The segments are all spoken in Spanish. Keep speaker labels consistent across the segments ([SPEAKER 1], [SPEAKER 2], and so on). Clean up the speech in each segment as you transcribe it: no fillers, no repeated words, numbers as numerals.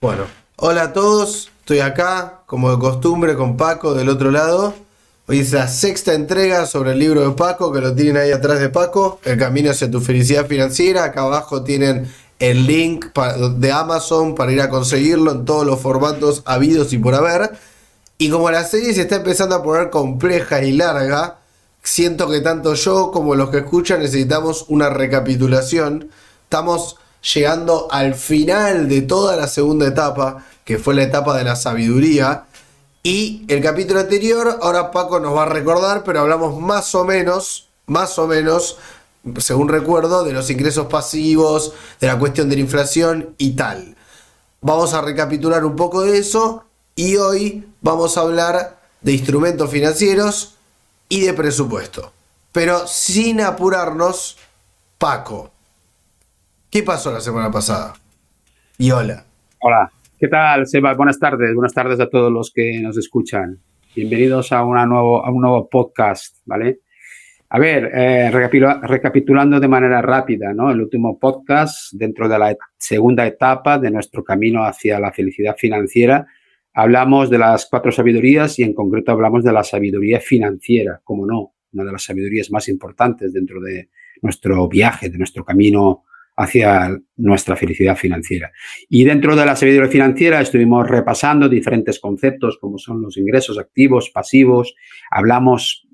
[SPEAKER 1] Bueno, hola a todos, estoy acá, como de costumbre, con Paco del otro lado. Hoy es la sexta entrega sobre el libro de Paco, que lo tienen ahí atrás de Paco, El camino hacia tu felicidad financiera. Acá abajo tienen el link de Amazon para ir a conseguirlo en todos los formatos habidos y por haber. Y como la serie se está empezando a poner compleja y larga, siento que tanto yo como los que escuchan necesitamos una recapitulación. Estamos llegando al final de toda la segunda etapa, que fue la etapa de la sabiduría. Y el capítulo anterior, ahora Paco nos va a recordar, pero hablamos más o menos, según recuerdo, de los ingresos pasivos, de la cuestión de la inflación y tal. Vamos a recapitular un poco de eso y hoy vamos a hablar de instrumentos financieros y de presupuesto. Pero sin apurarnos, Paco, ¿qué pasó la semana pasada? Y hola.
[SPEAKER 2] Hola, ¿qué tal, Seba? Buenas tardes a todos los que nos escuchan. Bienvenidos a un nuevo podcast, ¿vale? A ver, recapitulando de manera rápida, ¿no? El último podcast dentro de la segunda etapa de nuestro camino hacia la felicidad financiera, hablamos de las 4 sabidurías y en concreto hablamos de la sabiduría financiera, como no, una de las sabidurías más importantes dentro de nuestro viaje, de nuestro camino hacia nuestra felicidad financiera. Y dentro de la sabiduría financiera estuvimos repasando diferentes conceptos como son los ingresos activos, pasivos. Hablamos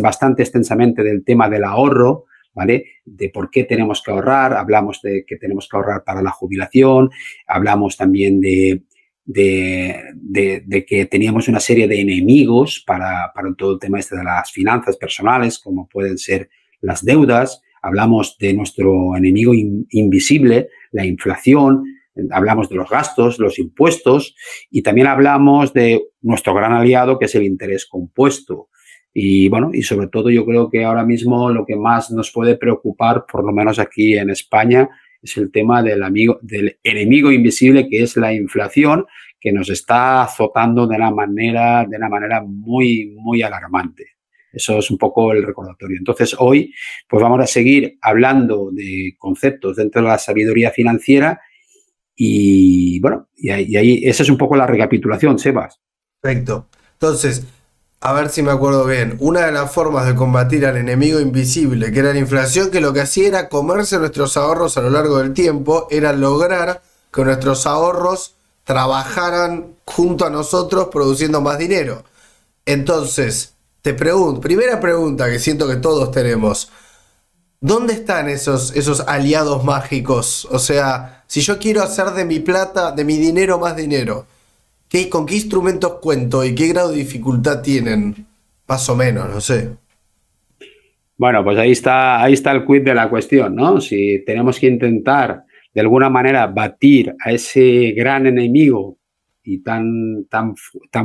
[SPEAKER 2] bastante extensamente del tema del ahorro, ¿vale? De por qué tenemos que ahorrar. Hablamos de que tenemos que ahorrar para la jubilación. Hablamos también de que teníamos una serie de enemigos para todo el tema de las finanzas personales, como pueden ser las deudas. Hablamos de nuestro enemigo invisible, la inflación, hablamos de los gastos, los impuestos y también hablamos de nuestro gran aliado, que es el interés compuesto. Y bueno, y sobre todo yo creo que ahora mismo lo que más nos puede preocupar, por lo menos aquí en España, es el tema del enemigo invisible, que es la inflación, que nos está azotando de una manera muy, muy alarmante. Eso es un poco el recordatorio. Entonces, hoy pues vamos a seguir hablando de conceptos dentro de la sabiduría financiera y bueno, y ahí esa es un poco la recapitulación, Sebas.
[SPEAKER 1] Perfecto. Entonces, a ver si me acuerdo bien. Una de las formas de combatir al enemigo invisible, que era la inflación, que lo que hacía era comerse nuestros ahorros a lo largo del tiempo, era lograr que nuestros ahorros trabajaran junto a nosotros produciendo más dinero. Entonces, te pregunto, primera pregunta que siento que todos tenemos: ¿dónde están esos aliados mágicos? O sea, si yo quiero hacer de mi plata, de mi dinero más dinero, ¿con qué instrumentos cuento y qué grado de dificultad tienen? Más o menos, no sé.
[SPEAKER 2] Bueno, pues ahí está el quid de la cuestión, ¿no? Si tenemos que intentar de alguna manera batir a ese gran enemigo y tan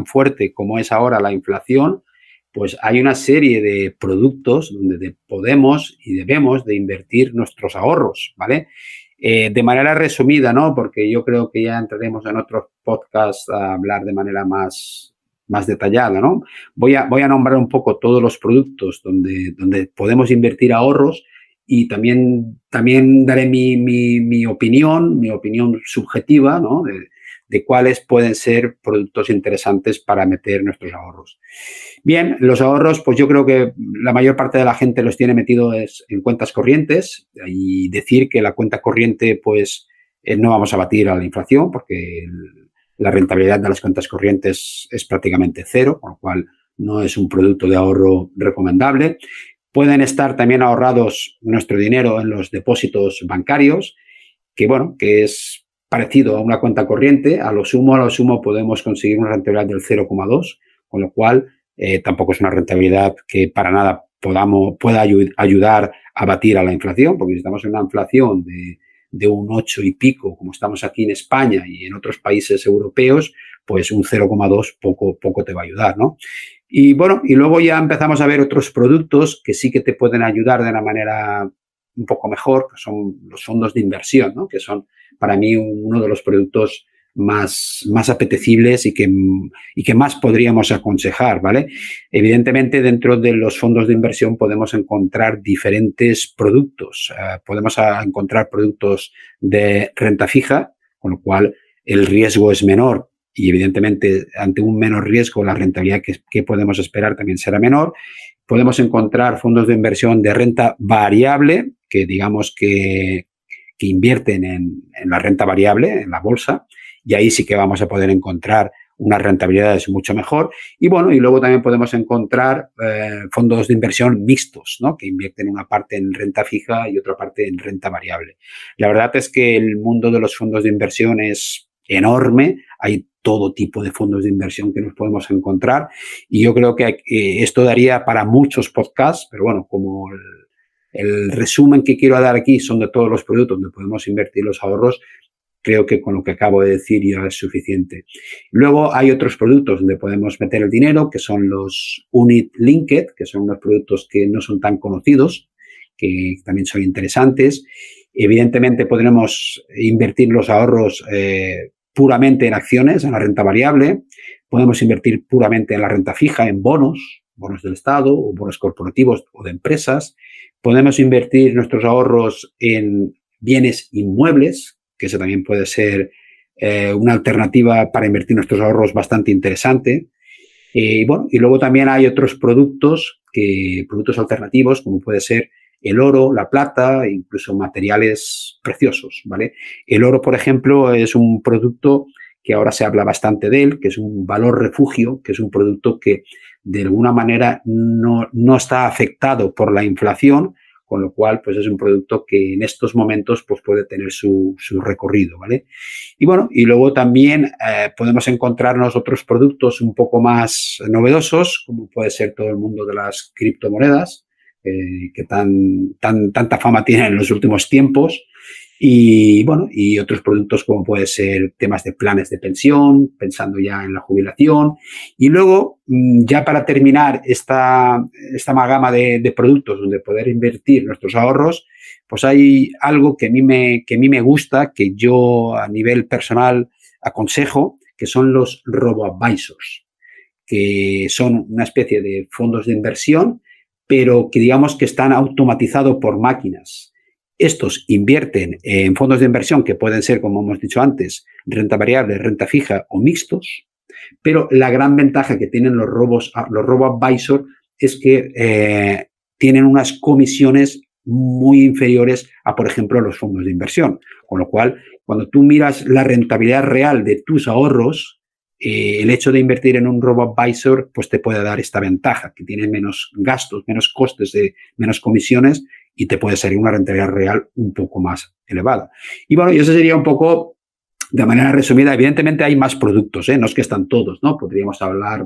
[SPEAKER 2] fuerte como es ahora la inflación, pues hay una serie de productos donde podemos y debemos de invertir nuestros ahorros, ¿vale? De manera resumida, ¿no? Porque yo creo que ya entraremos en otros podcasts a hablar de manera más detallada, ¿no? Voy a nombrar un poco todos los productos donde podemos invertir ahorros y también daré mi opinión subjetiva, ¿no? De cuáles pueden ser productos interesantes para meter nuestros ahorros. Bien, los ahorros, pues yo creo que la mayor parte de la gente los tiene metidos en cuentas corrientes y decir que la cuenta corriente, pues no vamos a batir a la inflación porque la rentabilidad de las cuentas corrientes es prácticamente cero, con lo cual no es un producto de ahorro recomendable. Pueden estar también ahorrados nuestro dinero en los depósitos bancarios, que bueno, que es parecido a una cuenta corriente. A lo sumo podemos conseguir una rentabilidad del 0,2, con lo cual tampoco es una rentabilidad que para nada pueda ayudar a batir a la inflación, porque si estamos en una inflación de un 8 y pico, como estamos aquí en España y en otros países europeos, pues un 0,2 poco te va a ayudar, ¿no? Y bueno, y luego ya empezamos a ver otros productos que sí que te pueden ayudar de una manera un poco mejor, que son los fondos de inversión, ¿no? Que son para mí uno de los productos más apetecibles y que más podríamos aconsejar, ¿vale? Evidentemente, dentro de los fondos de inversión podemos encontrar diferentes productos. Podemos encontrar productos de renta fija, con lo cual el riesgo es menor y evidentemente ante un menor riesgo la rentabilidad que podemos esperar también será menor. Podemos encontrar fondos de inversión de renta variable que digamos que invierten en la renta variable, en la bolsa, y ahí sí que vamos a poder encontrar unas rentabilidades mucho mejor. Y bueno, y luego también podemos encontrar fondos de inversión mixtos, ¿no? Que invierten una parte en renta fija y otra parte en renta variable. La verdad es que el mundo de los fondos de inversión es enorme, hay todo tipo de fondos de inversión que nos podemos encontrar y yo creo que esto daría para muchos podcasts, pero bueno, como el resumen que quiero dar aquí son de todos los productos donde podemos invertir los ahorros, creo que con lo que acabo de decir ya es suficiente. Luego hay otros productos donde podemos meter el dinero, que son los Unit Linked, que son unos productos que no son tan conocidos, que también son interesantes. Evidentemente podremos invertir los ahorros puramente en acciones, en la renta variable. Podemos invertir puramente en la renta fija, en bonos del Estado o bonos corporativos o de empresas. Podemos invertir nuestros ahorros en bienes inmuebles, que eso también puede ser una alternativa para invertir nuestros ahorros bastante interesante. Y luego también hay otros productos alternativos, como puede ser el oro, la plata, incluso materiales preciosos, ¿vale? El oro, por ejemplo, es un producto que ahora se habla bastante de él, que es un valor refugio, que es un producto que de alguna manera no está afectado por la inflación, con lo cual pues es un producto que en estos momentos pues puede tener su recorrido, ¿vale? Y luego también podemos encontrarnos otros productos un poco más novedosos, como puede ser todo el mundo de las criptomonedas, que tanta fama tienen en los últimos tiempos. Y otros productos como puede ser temas de planes de pensión, pensando ya en la jubilación. Y luego, ya para terminar esta amalgama de productos donde poder invertir nuestros ahorros, pues hay algo que a mí me gusta, que yo a nivel personal aconsejo, que son los robo-advisors, que son una especie de fondos de inversión, pero que digamos que están automatizados por máquinas. Estos invierten en fondos de inversión que pueden ser, como hemos dicho antes, renta variable, renta fija o mixtos, pero la gran ventaja que tienen los robo-advisor es que tienen unas comisiones muy inferiores a, por ejemplo, los fondos de inversión. Con lo cual, cuando tú miras la rentabilidad real de tus ahorros, el hecho de invertir en un robo-advisor pues te puede dar esta ventaja, que tiene menos gastos, menos costes, menos comisiones y te puede salir una rentabilidad real un poco más elevada. Y eso sería un poco de manera resumida. Evidentemente hay más productos, no es que están todos, ¿no? Podríamos hablar,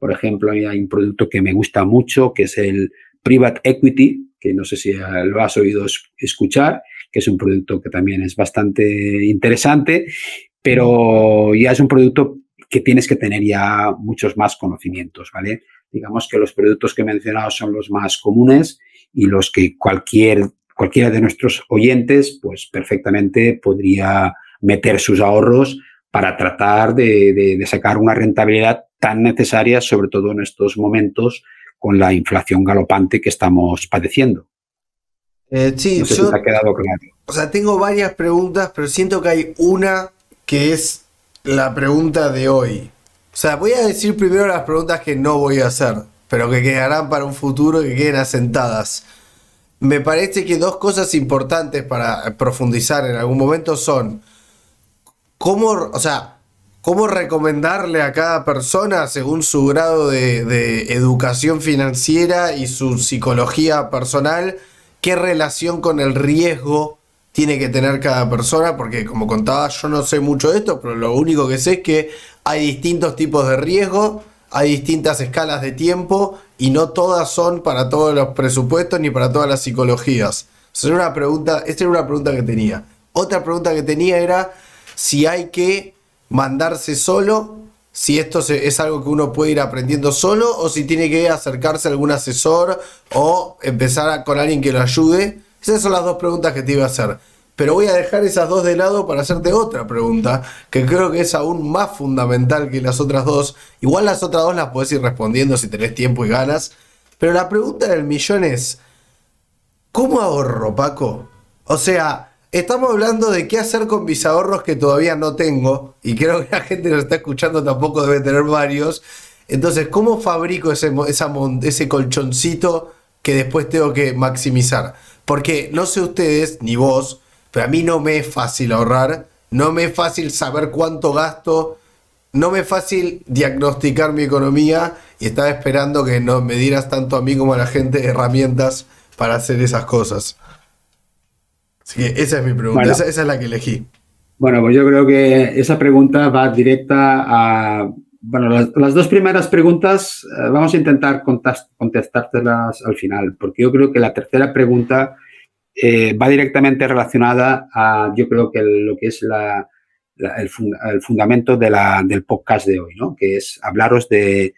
[SPEAKER 2] por ejemplo, hay un producto que me gusta mucho, que es el Private Equity, que no sé si lo has oído escuchar, que es un producto que también es bastante interesante, pero ya es un producto que tienes que tener ya muchos más conocimientos, ¿vale? Digamos que los productos que he mencionado son los más comunes y los que cualquiera de nuestros oyentes, pues perfectamente podría meter sus ahorros para tratar de sacar una rentabilidad tan necesaria, sobre todo en estos momentos con la inflación galopante que estamos padeciendo.
[SPEAKER 1] Sí,
[SPEAKER 2] no sé si te ha quedado claro.
[SPEAKER 1] O sea, tengo varias preguntas, pero siento que hay una que es la pregunta de hoy. O sea, voy a decir primero las preguntas que no voy a hacer, pero que quedarán para un futuro y que queden asentadas. Me parece que dos cosas importantes para profundizar en algún momento son cómo recomendarle a cada persona según su grado de educación financiera y su psicología personal, qué relación con el riesgo tiene que tener cada persona, porque como contaba, yo no sé mucho de esto, pero lo único que sé es que hay distintos tipos de riesgo, hay distintas escalas de tiempo y no todas son para todos los presupuestos ni para todas las psicologías. Esta era una pregunta que tenía. Otra pregunta que tenía era si hay que mandarse solo, si esto es algo que uno puede ir aprendiendo solo o si tiene que acercarse a algún asesor o empezar con alguien que lo ayude. Esas son las dos preguntas que te iba a hacer. Pero voy a dejar esas dos de lado para hacerte otra pregunta, que creo que es aún más fundamental que las otras dos. Igual las otras dos las podés ir respondiendo si tenés tiempo y ganas. Pero la pregunta del millón es, ¿cómo ahorro, Paco? O sea, Estamos hablando de qué hacer con mis ahorros que todavía no tengo, y creo que la gente que nos está escuchando tampoco debe tener varios. Entonces, ¿cómo fabrico ese colchoncito que después tengo que maximizar? Porque no sé ustedes, ni vos, pero a mí no me es fácil ahorrar, no me es fácil saber cuánto gasto, no me es fácil diagnosticar mi economía, y estaba esperando que no me dieras tanto a mí como a la gente herramientas para hacer esas cosas. Así que esa es mi pregunta,
[SPEAKER 2] Bueno,
[SPEAKER 1] esa es la que elegí.
[SPEAKER 2] bueno, pues yo creo que esa pregunta va directa a... Bueno, las dos primeras preguntas vamos a intentar contestártelas al final, porque yo creo que la tercera pregunta va directamente relacionada a, yo creo que lo que es el fundamento del podcast de hoy, ¿no? Que es hablaros de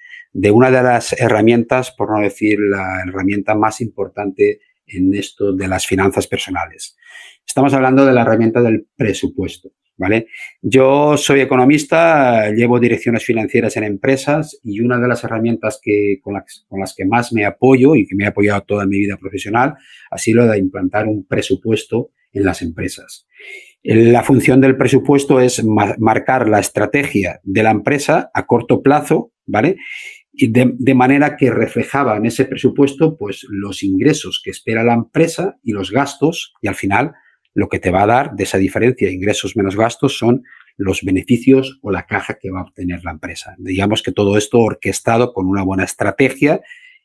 [SPEAKER 2] una de las herramientas, por no decir la herramienta más importante en esto de las finanzas personales. Estamos hablando de la herramienta del presupuesto, ¿vale? Yo soy economista, llevo direcciones financieras en empresas y una de las herramientas con las que más me apoyo y que me he apoyado toda mi vida profesional ha sido la de implantar un presupuesto en las empresas. La función del presupuesto es marcar la estrategia de la empresa a corto plazo, ¿vale? Y de manera que reflejaba en ese presupuesto pues los ingresos que espera la empresa y los gastos, y al final lo que te va a dar de esa diferencia de ingresos menos gastos son los beneficios o la caja que va a obtener la empresa. Digamos que todo esto orquestado con una buena estrategia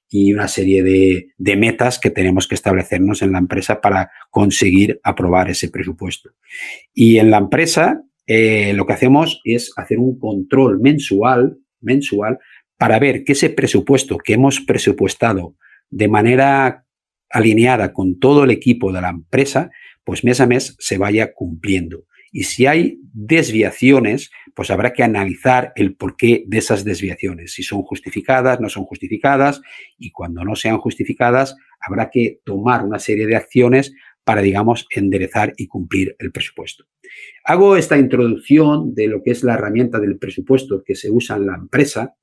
[SPEAKER 2] y una serie de metas que tenemos que establecernos en la empresa para conseguir aprobar ese presupuesto. Y en la empresa lo que hacemos es hacer un control mensual para ver que ese presupuesto que hemos presupuestado de manera alineada con todo el equipo de la empresa, pues mes a mes se vaya cumpliendo. Y si hay desviaciones, pues habrá que analizar el porqué de esas desviaciones, si son justificadas, no son justificadas, y cuando no sean justificadas, habrá que tomar una serie de acciones para, digamos, enderezar y cumplir el presupuesto. Hago esta introducción de lo que es la herramienta del presupuesto que se usa en la empresa,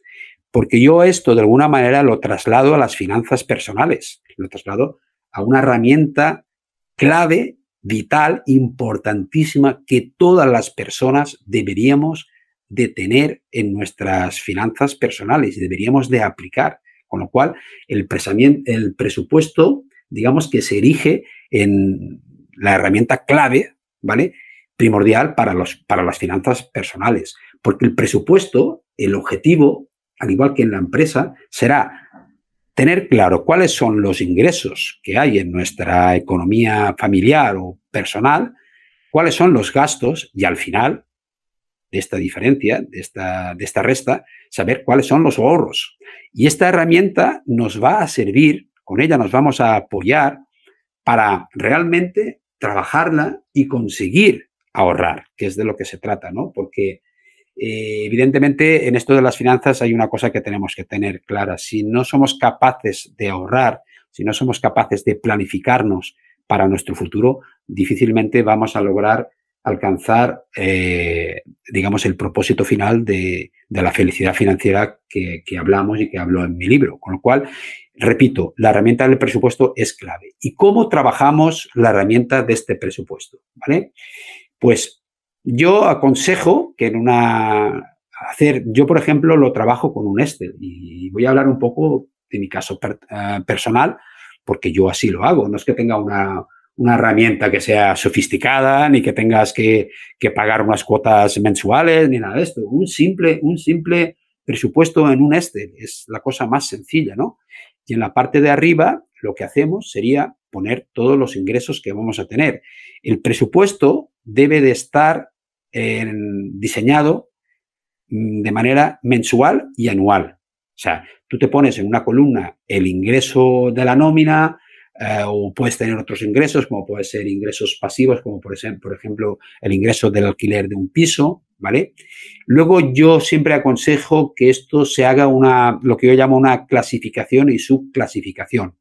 [SPEAKER 2] porque yo esto de alguna manera lo traslado a las finanzas personales, lo traslado a una herramienta clave, vital, importantísima que todas las personas deberíamos de tener en nuestras finanzas personales y deberíamos de aplicar. Con lo cual, el presupuesto, digamos que se erige en la herramienta clave, ¿vale? Primordial para las finanzas personales. Porque el presupuesto, el objetivo, al igual que en la empresa, será tener claro cuáles son los ingresos que hay en nuestra economía familiar o personal, cuáles son los gastos y al final de esta diferencia, de esta resta, saber cuáles son los ahorros. Y esta herramienta nos va a servir, con ella nos vamos a apoyar para realmente trabajarla y conseguir ahorrar, que es de lo que se trata, ¿no? Porque evidentemente, en esto de las finanzas hay una cosa que tenemos que tener clara. Si no somos capaces de ahorrar, si no somos capaces de planificarnos para nuestro futuro, difícilmente vamos a lograr alcanzar, digamos, el propósito final de la felicidad financiera que hablamos y que hablo en mi libro. Con lo cual, repito, la herramienta del presupuesto es clave. ¿Y cómo trabajamos la herramienta de este presupuesto? ¿Vale? Pues yo aconsejo que yo por ejemplo lo trabajo con un Excel y voy a hablar un poco de mi caso personal porque yo así lo hago. No es que tenga una herramienta que sea sofisticada ni que tengas que pagar unas cuotas mensuales ni nada de esto. Un simple presupuesto en un Excel es la cosa más sencilla, ¿no? Y en la parte de arriba lo que hacemos sería poner todos los ingresos que vamos a tener. El presupuesto debe de estar diseñado de manera mensual y anual. O sea, tú te pones en una columna el ingreso de la nómina o puedes tener otros ingresos, como pueden ser ingresos pasivos, como por ejemplo, el ingreso del alquiler de un piso, ¿vale? Luego yo siempre aconsejo que esto se haga lo que yo llamo una clasificación y subclasificación,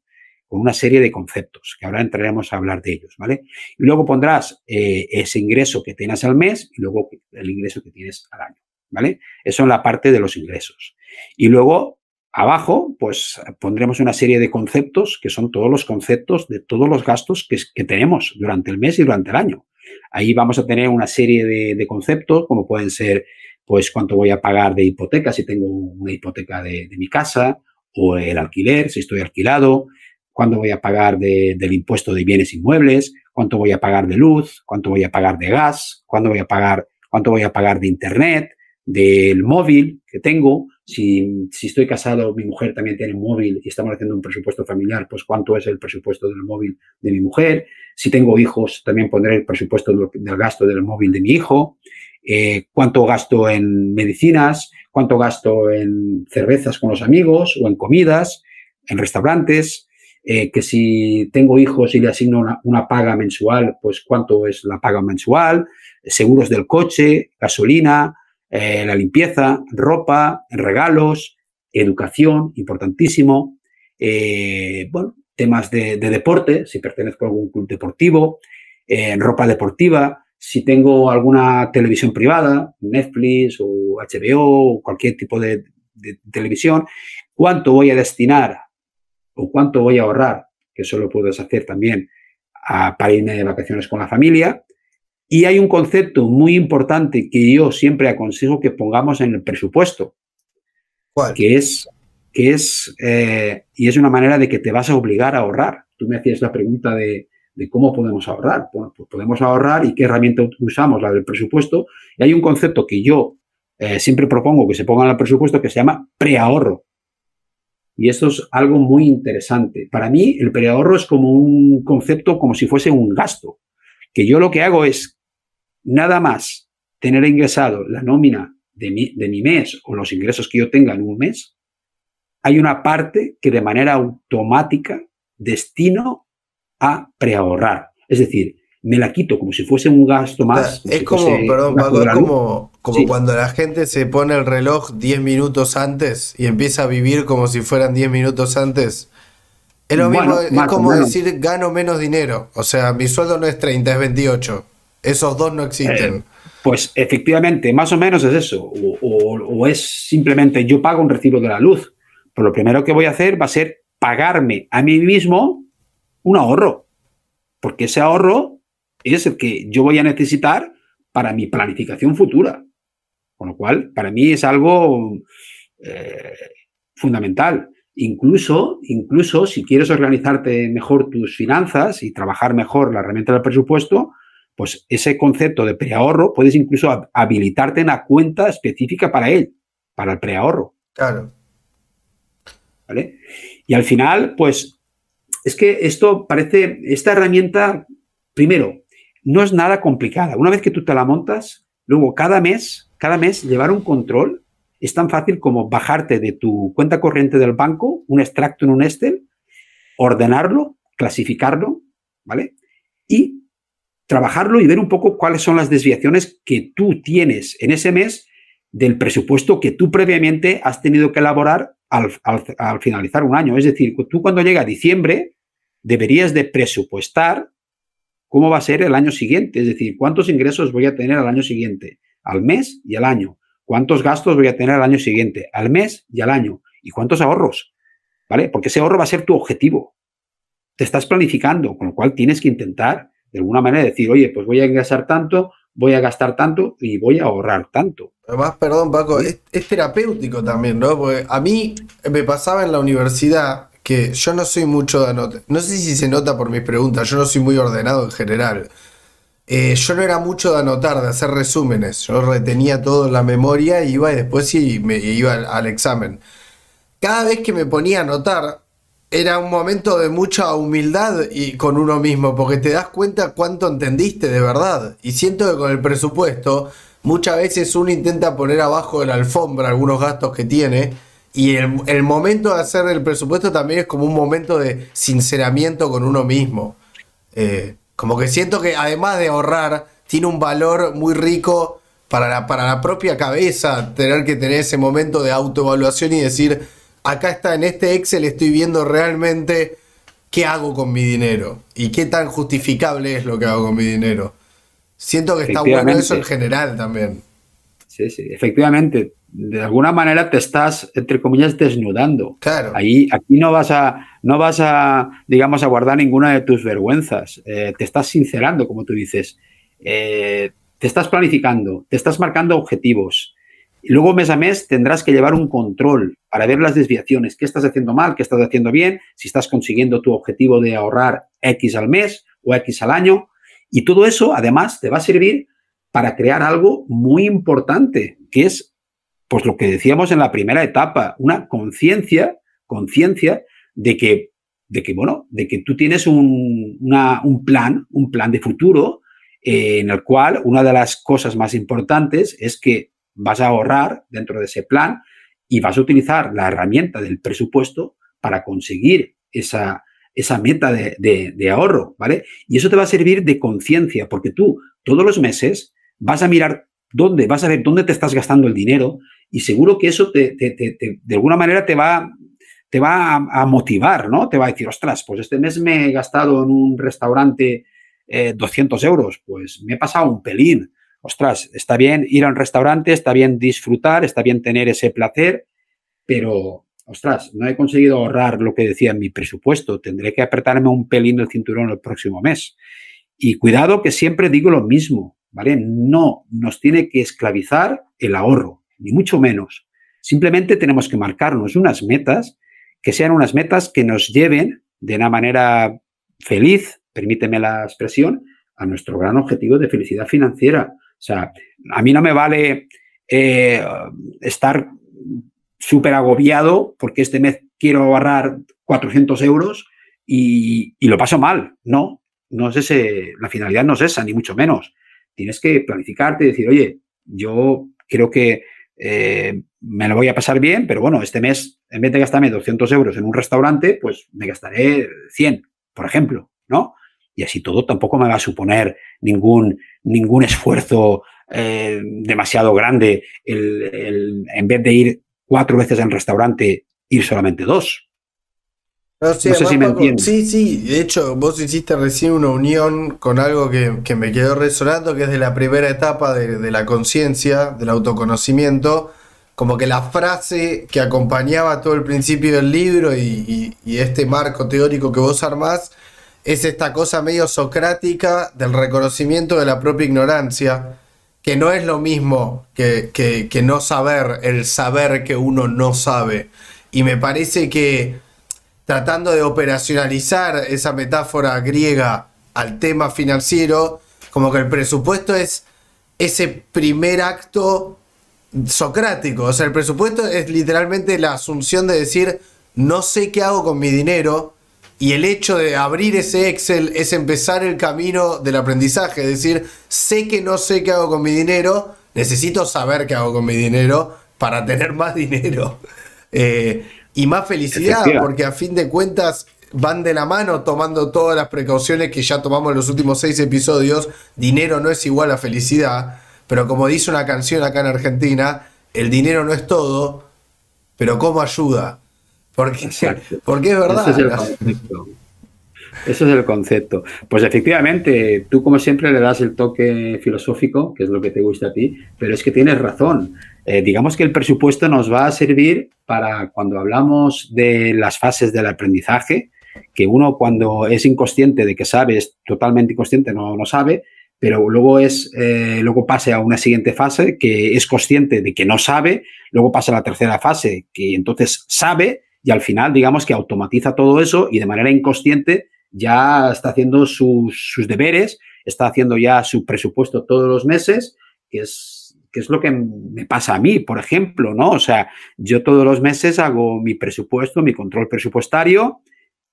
[SPEAKER 2] con una serie de conceptos, que ahora entraremos a hablar de ellos, ¿vale? Y luego pondrás ese ingreso que tienes al mes y luego el ingreso que tienes al año, ¿vale? Eso en la parte de los ingresos. Y luego, abajo, pues pondremos una serie de conceptos que son todos los conceptos de todos los gastos que tenemos durante el mes y durante el año. Ahí vamos a tener una serie de conceptos, como pueden ser, pues, cuánto voy a pagar de hipoteca si tengo una hipoteca de mi casa, o el alquiler, si estoy alquilado, cuánto voy a pagar del impuesto de bienes inmuebles, cuánto voy a pagar de luz, cuánto voy a pagar de gas, cuánto voy a pagar de internet, del móvil que tengo. Si estoy casado, mi mujer también tiene un móvil y estamos haciendo un presupuesto familiar, pues cuánto es el presupuesto del móvil de mi mujer. Si tengo hijos, también pondré el presupuesto del gasto del móvil de mi hijo. Cuánto gasto en medicinas, cuánto gasto en cervezas con los amigos o en comidas, en restaurantes. Que si tengo hijos y le asigno una paga mensual, pues cuánto es la paga mensual, seguros del coche, gasolina, la limpieza, ropa, regalos, educación, importantísimo. Bueno, temas de deporte, si pertenezco a algún club deportivo, ropa deportiva, si tengo alguna televisión privada, Netflix o HBO o cualquier tipo de televisión, cuánto voy a destinar o cuánto voy a ahorrar, que eso lo puedes hacer también para irme de vacaciones con la familia. Y hay un concepto muy importante que yo siempre aconsejo que pongamos en el presupuesto.
[SPEAKER 1] ¿Cuál?
[SPEAKER 2] Y es una manera de que te vas a obligar a ahorrar. Tú me hacías la pregunta de cómo podemos ahorrar. Bueno, pues podemos ahorrar y qué herramienta usamos, la del presupuesto. Y hay un concepto que yo siempre propongo que se ponga en el presupuesto que se llama preahorro. Y esto es algo muy interesante. Para mí, el preahorro es como un concepto, como si fuese un gasto. Que yo lo que hago es nada más tener ingresado la nómina de mi mes o los ingresos que yo tenga en un mes, hay una parte que de manera automática destino a preahorrar. Es decir, me la quito como si fuese un gasto más.
[SPEAKER 1] Es como, perdón, Paco, es como sí, cuando la gente se pone el reloj 10 minutos antes y empieza a vivir como si fueran 10 minutos antes. Es lo mismo, es como decir gano menos dinero. O sea, mi sueldo no es 30, es 28. Esos dos no existen.
[SPEAKER 2] Pues efectivamente, más o menos es eso. O es simplemente yo pago un recibo de la luz. Pero lo primero que voy a hacer va a ser pagarme a mí mismo un ahorro. Porque ese ahorro es el que yo voy a necesitar para mi planificación futura. Con lo cual, para mí es algo fundamental. Incluso si quieres organizarte mejor tus finanzas y trabajar mejor la herramienta del presupuesto, pues ese concepto de preahorro puedes incluso habilitarte una cuenta específica para él, para el preahorro.
[SPEAKER 1] Claro.
[SPEAKER 2] ¿Vale? Y al final, pues, es que esta herramienta, primero, no es nada complicada. Una vez que tú te la montas, luego cada mes llevar un control es tan fácil como bajarte de tu cuenta corriente del banco un extracto en un Excel, ordenarlo, clasificarlo, ¿vale? Y trabajarlo y ver un poco cuáles son las desviaciones que tú tienes en ese mes del presupuesto que tú previamente has tenido que elaborar al finalizar un año. Es decir, tú cuando llega diciembre deberías de presupuestar cómo va a ser el año siguiente. Es decir, cuántos ingresos voy a tener al año siguiente, al mes y al año. Cuántos gastos voy a tener al año siguiente, al mes y al año. Y cuántos ahorros, ¿vale? Porque ese ahorro va a ser tu objetivo. Te estás planificando, con lo cual tienes que intentar de alguna manera decir, oye, pues voy a ingresar tanto, voy a gastar tanto y voy a ahorrar tanto.
[SPEAKER 1] Además, perdón, Paco, es terapéutico también, ¿no? Porque a mí me pasaba en la universidad que yo no soy mucho de anotar. No sé si se nota por mis preguntas, yo no soy muy ordenado en general. Yo no era mucho de anotar, de hacer resúmenes. Yo retenía todo en la memoria y después sí me iba al examen. Cada vez que me ponía a anotar, era un momento de mucha humildad y con uno mismo, porque te das cuenta cuánto entendiste de verdad. Y siento que con el presupuesto, muchas veces uno intenta poner abajo de la alfombra algunos gastos que tiene, y el momento de hacer el presupuesto también es como un momento de sinceramiento con uno mismo. Como que siento que además de ahorrar, tiene un valor muy rico para la propia cabeza, tener que tener ese momento de autoevaluación y decir, acá está, en este Excel estoy viendo realmente qué hago con mi dinero y qué tan justificable es lo que hago con mi dinero. Siento que está bueno eso en general también.
[SPEAKER 2] Sí, efectivamente. De alguna manera te estás, entre comillas, desnudando.
[SPEAKER 1] Claro.
[SPEAKER 2] Aquí no vas a, digamos, a guardar ninguna de tus vergüenzas. Te estás sincerando, como tú dices. te estás planificando, te estás marcando objetivos. Y luego mes a mes tendrás que llevar un control para ver las desviaciones, qué estás haciendo mal, qué estás haciendo bien, si estás consiguiendo tu objetivo de ahorrar X al mes o X al año. Y todo eso, además, te va a servir para crear algo muy importante, que es, pues, lo que decíamos en la primera etapa, una conciencia de que tú tienes un plan de futuro, en el cual una de las cosas más importantes es que vas a ahorrar dentro de ese plan y vas a utilizar la herramienta del presupuesto para conseguir esa meta de ahorro, ¿vale? Y eso te va a servir de conciencia, porque tú todos los meses vas a mirar vas a ver dónde te estás gastando el dinero, y seguro que eso de alguna manera te va a motivar, ¿no? Te va a decir, ostras, pues este mes me he gastado en un restaurante 200 euros, pues me he pasado un pelín. Ostras, está bien ir a un restaurante, está bien disfrutar, está bien tener ese placer, pero, ostras, no he conseguido ahorrar lo que decía en mi presupuesto. Tendré que apretarme un pelín el cinturón el próximo mes. Y cuidado, que siempre digo lo mismo, ¿vale? No nos tiene que esclavizar el ahorro, ni mucho menos. Simplemente tenemos que marcarnos unas metas que sean unas metas que nos lleven de una manera feliz, permíteme la expresión, a nuestro gran objetivo de felicidad financiera. O sea, a mí no me vale estar súper agobiado porque este mes quiero ahorrar 400 euros y lo paso mal. No es ese, la finalidad no es esa, ni mucho menos. Tienes que planificarte y decir, oye, yo creo que me lo voy a pasar bien, pero bueno, este mes, en vez de gastarme 200 euros en un restaurante, pues me gastaré 100, por ejemplo, ¿no? Y así todo tampoco me va a suponer ningún esfuerzo demasiado grande en vez de ir 4 veces al restaurante, ir solamente 2.
[SPEAKER 1] No, sí,
[SPEAKER 2] No sé
[SPEAKER 1] además,
[SPEAKER 2] si me
[SPEAKER 1] Paco,
[SPEAKER 2] entiendes.
[SPEAKER 1] sí, de hecho, vos hiciste recién una unión con algo que me quedó resonando, que es de la primera etapa de la conciencia, del autoconocimiento, como que la frase que acompañaba todo el principio del libro y este marco teórico que vos armás, es esta cosa medio socrática del reconocimiento de la propia ignorancia, que no es lo mismo que no saber, el saber que uno no sabe. Y me parece que tratando de operacionalizar esa metáfora griega al tema financiero, como que el presupuesto es ese primer acto socrático. O sea, el presupuesto es literalmente la asunción de decir, no sé qué hago con mi dinero, y el hecho de abrir ese Excel es empezar el camino del aprendizaje. Es decir, sé que no sé qué hago con mi dinero, necesito saber qué hago con mi dinero para tener más dinero. Y más felicidad,
[SPEAKER 2] Efectivamente.
[SPEAKER 1] porque a fin de cuentas van de la mano tomando todas las precauciones que ya tomamos en los últimos 6 episodios. Dinero no es igual a felicidad, pero como dice una canción acá en Argentina, el dinero no es todo, pero ¿cómo ayuda? Porque,
[SPEAKER 2] Exacto.
[SPEAKER 1] porque es
[SPEAKER 2] Ese es el
[SPEAKER 1] verdad.
[SPEAKER 2] concepto. Ese es el concepto. Pues efectivamente, tú como siempre le das el toque filosófico, que es lo que te gusta a ti, pero es que tienes razón. Digamos que el presupuesto nos va a servir para cuando hablamos de las fases del aprendizaje, que uno cuando es inconsciente de que sabe, es totalmente inconsciente, no sabe, pero luego pase a una siguiente fase que es consciente de que no sabe, luego pasa a la tercera fase que entonces sabe, y al final digamos que automatiza todo eso y de manera inconsciente ya está haciendo sus deberes, está haciendo ya su presupuesto todos los meses, que es lo que me pasa a mí, por ejemplo, ¿no? O sea, yo todos los meses hago mi presupuesto, mi control presupuestario,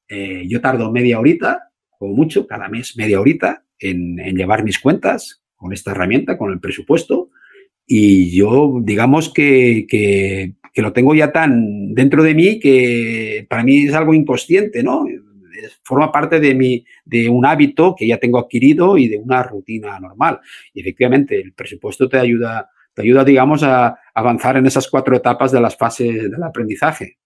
[SPEAKER 2] yo tardo media horita, como mucho, cada mes media horita, en llevar mis cuentas con esta herramienta, con el presupuesto, y yo, digamos que lo tengo ya tan dentro de mí que para mí es algo inconsciente, ¿no? Forma parte de un hábito que ya tengo adquirido y de una rutina normal. Y efectivamente, el presupuesto te ayuda, digamos, a avanzar en esas 4 etapas de las fases del aprendizaje.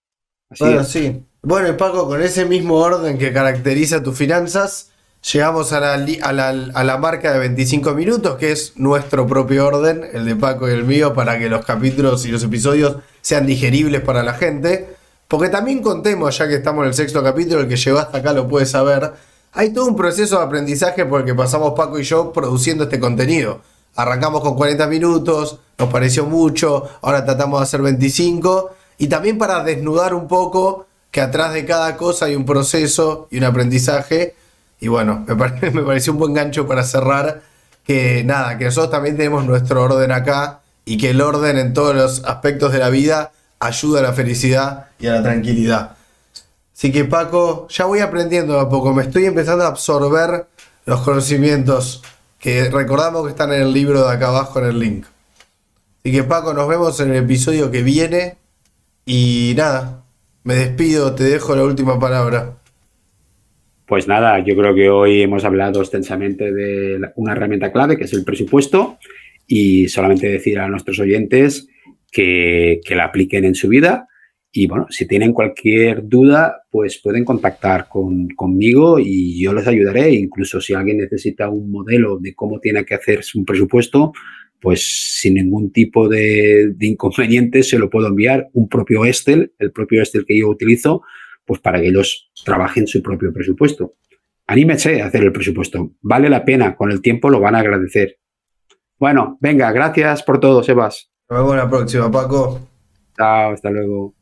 [SPEAKER 2] Así
[SPEAKER 1] Bueno,
[SPEAKER 2] es.
[SPEAKER 1] sí. Bueno, y Paco, con ese mismo orden que caracteriza tus finanzas, llegamos a la marca de 25 minutos, que es nuestro propio orden, el de Paco y el mío, para que los capítulos y los episodios sean digeribles para la gente. Porque también contemos, ya que estamos en el sexto capítulo, el que llegó hasta acá lo puede saber, Hay todo un proceso de aprendizaje por el que pasamos Paco y yo produciendo este contenido. Arrancamos con 40 minutos, nos pareció mucho, ahora tratamos de hacer 25, y también para desnudar un poco que atrás de cada cosa hay un proceso y un aprendizaje. Y bueno, me pareció un buen gancho para cerrar, que nada, que nosotros también tenemos nuestro orden acá y que el orden en todos los aspectos de la vida ayuda a la felicidad y a la tranquilidad. Así que Paco, ya voy aprendiendo de a poco, me estoy empezando a absorber los conocimientos que recordamos que están en el libro de acá abajo en el link. Así que Paco, nos vemos en el episodio que viene y nada, me despido, te dejo la última palabra.
[SPEAKER 2] Pues nada, yo creo que hoy hemos hablado extensamente de una herramienta clave que es el presupuesto y solamente decir a nuestros oyentes que la apliquen en su vida. Y bueno, si tienen cualquier duda, pues pueden contactar conmigo y yo les ayudaré. Incluso si alguien necesita un modelo de cómo tiene que hacerse un presupuesto, pues sin ningún tipo de inconveniente se lo puedo enviar. Un propio Excel, el propio Excel que yo utilizo, pues para que ellos trabajen su propio presupuesto. Anímense a hacer el presupuesto. Vale la pena. Con el tiempo lo van a agradecer. Bueno, venga, gracias por todo, Sebas.
[SPEAKER 1] Nos vemos la próxima, Paco.
[SPEAKER 2] Chao, hasta luego.